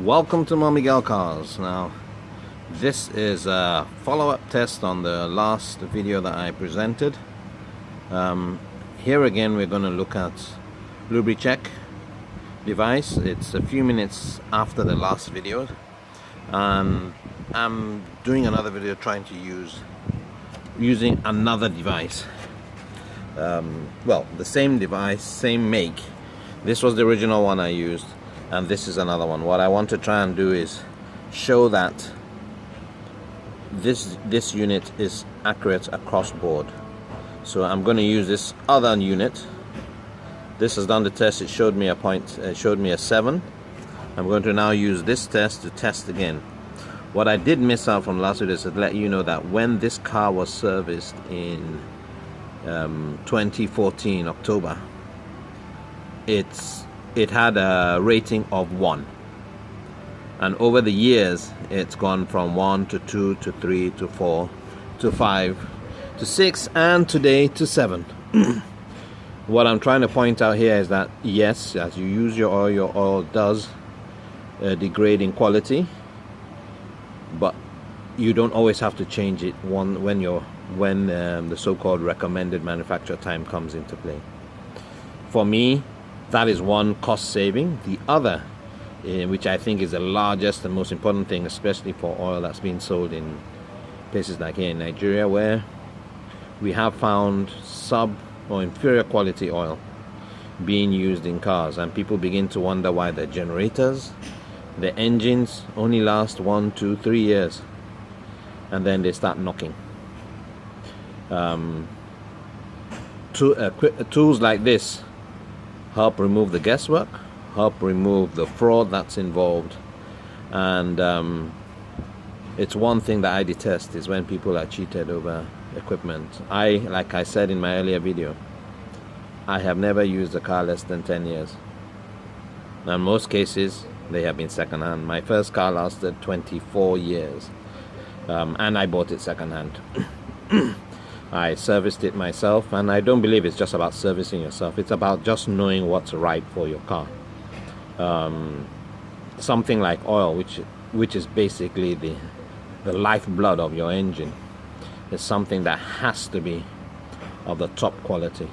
Welcome to Miguel Cars. Now this is a follow-up test on the last video that I presented. Here again we're going to look at Lubricheck device. It's a few minutes after the last video, and I'm doing another video trying to using another device. Well, the same device, same make. This was the original one I used, and this is another one. What I want to try and do is show that this unit is accurate across board. So I'm going to use this other unit. This has done the test. It showed me a point. It showed me a 7. I'm going to now use this test to test again. What I did miss out from last video is to let you know that when this car was serviced in 2014 October, it had a rating of 1, and over the years it's gone from 1 to 2 to 3 to 4 to 5 to 6 and today to 7. What I'm trying to point out here is that yes, as you use your oil does degrade in quality, but you don't always have to change it when the so-called recommended manufacturer time comes into play. For me, that is one cost saving. The other, which I think is the largest and most important thing, especially for oil that's being sold in places like here in Nigeria, where we have found sub or inferior quality oil being used in cars, and people begin to wonder why the generators, the engines only last 1, 2, 3 years, and then they start knocking. Tools like this help remove the guesswork, help remove the fraud that's involved, and it's one thing that I detest is when people are cheated over equipment. Like I said in my earlier video, I have never used a car less than 10 years. Now, in most cases they have been second-hand. My first car lasted 24 years, and I bought it second-hand. I serviced it myself, and I don't believe it's just about servicing yourself. It's about just knowing what's right for your car. Something like oil, which is basically the lifeblood of your engine, is something that has to be of the top quality.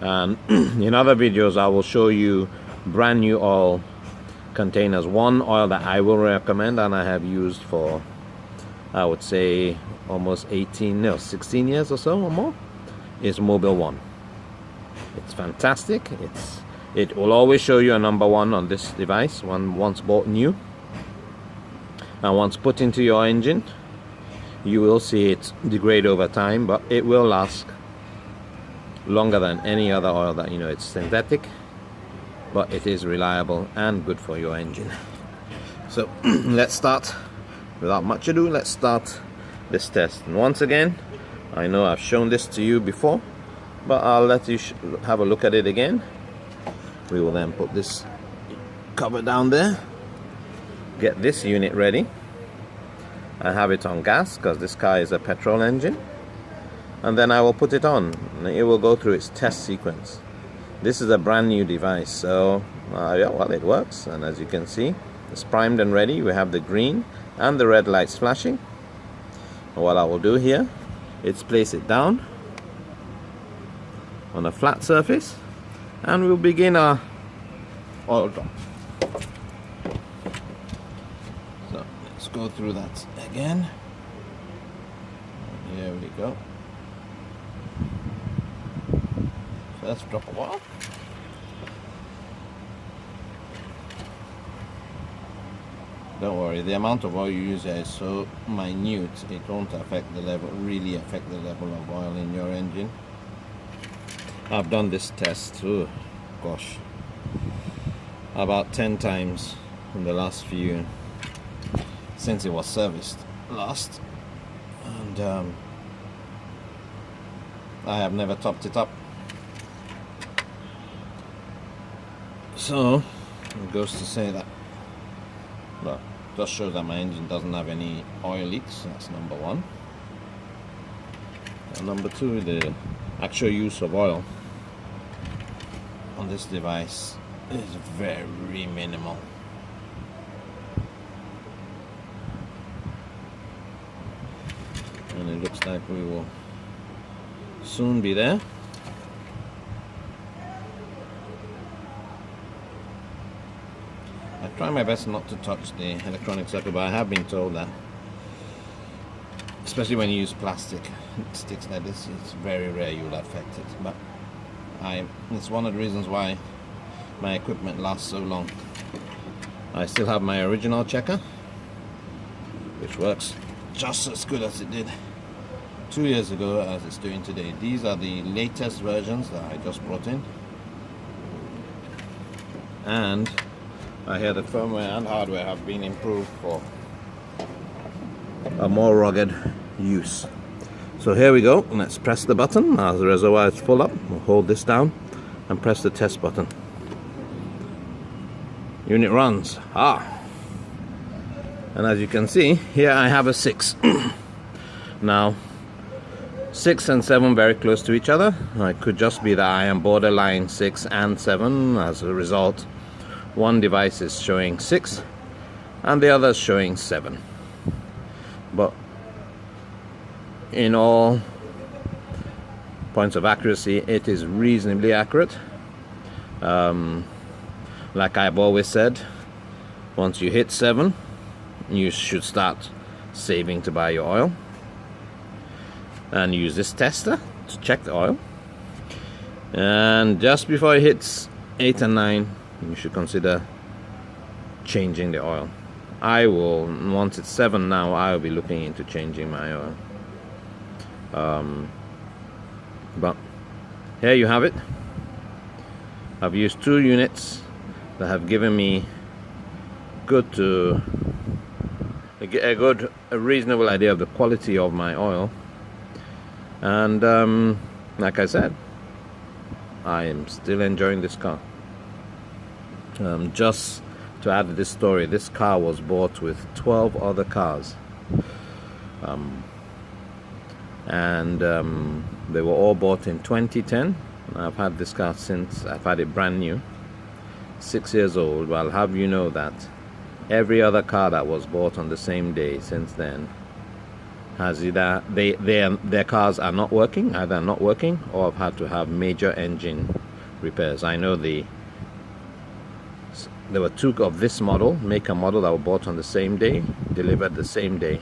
And in other videos I will show you brand new oil containers. One oil that I will recommend, and I have used for, I would say, almost 16 years or so or more, is Mobil 1. It's fantastic. It will always show you a number 1 on this device once bought new, and once put into your engine you will see it degrade over time, but it will last longer than any other oil that it's synthetic, but it is reliable and good for your engine. So let's start. Without much ado, let's start this test. And once again, I know I've shown this to you before, but I'll let you have a look at it again. We will then put this cover down there, get this unit ready. I have it on gas because this car is a petrol engine, and then I will put it on and it will go through its test sequence. This is a brand new device, so yeah, well, it works, and as you can see, it's primed and ready. We have the green and the red lights flashing. And what I will do here is place it down on a flat surface, and we'll begin our oil drop. So let's go through that again. And here we go. First drop of oil. Don't worry, the amount of oil you use here is so minute, it won't affect the level, really affect the level of oil in your engine. I've done this test, gosh, about 10 times in the last few, since it was serviced last, and I have never topped it up. So it goes to say that, well, just shows that my engine doesn't have any oil leaks. That's number 1. And number 2, the actual use of oil on this device is very minimal. it looks like we will soon be there. I try my best not to touch the electronic circuit, but I have been told that, especially when you use plastic sticks like this, it's very rare you will affect it. But it's one of the reasons why my equipment lasts so long. I still have my original checker, which works just as good as it did 2 years ago as it's doing today. These are the latest versions that I just brought in, and I hear the firmware and hardware have been improved for a more rugged use. So here we go. Let's press the button. As the reservoir is full up, we'll hold this down and press the test button. Unit runs. And as you can see, here I have a 6. Now 6 and 7 very close to each other. It could just be that I am borderline 6 and 7. As a result, one device is showing 6 and the other is showing 7. But in all points of accuracy, it is reasonably accurate. Like I've always said, once you hit 7, you should start saving to buy your oil, and use this tester to check the oil. And just before it hits 8 and 9, you should consider changing the oil. Once it's 7 now, I will be looking into changing my oil. But here you have it. I've used 2 units that have given me a reasonable idea of the quality of my oil. And like I said, I am still enjoying this car. Just to add to this story, this car was bought with 12 other cars, and they were all bought in 2010. I've had this car since. I've had it brand new, 6 years old. But I'll have you know that every other car that was bought on the same day since then has either their cars are not working, either not working, or have had to have major engine repairs. I know there were 2 of this model, make and model, that were bought on the same day, delivered the same day,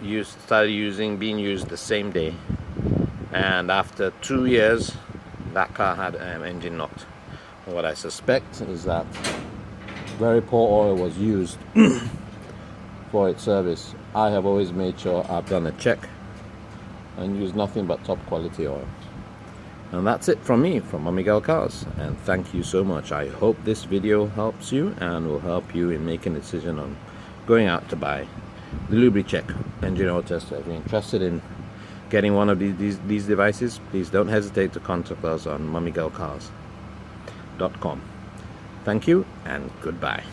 being used the same day, and after 2 years that car had engine knocked. What I suspect is that very poor oil was used for its service. I have always made sure I've done a check and used nothing but top quality oil. And that's it from me, from Miguel Cars, and thank you so much. I hope this video helps you and will help you in making a decision on going out to buy the Lubricheck engine oil tester. If you're interested in getting one of these devices, please don't hesitate to contact us on mumigellcars.com. Thank you and goodbye.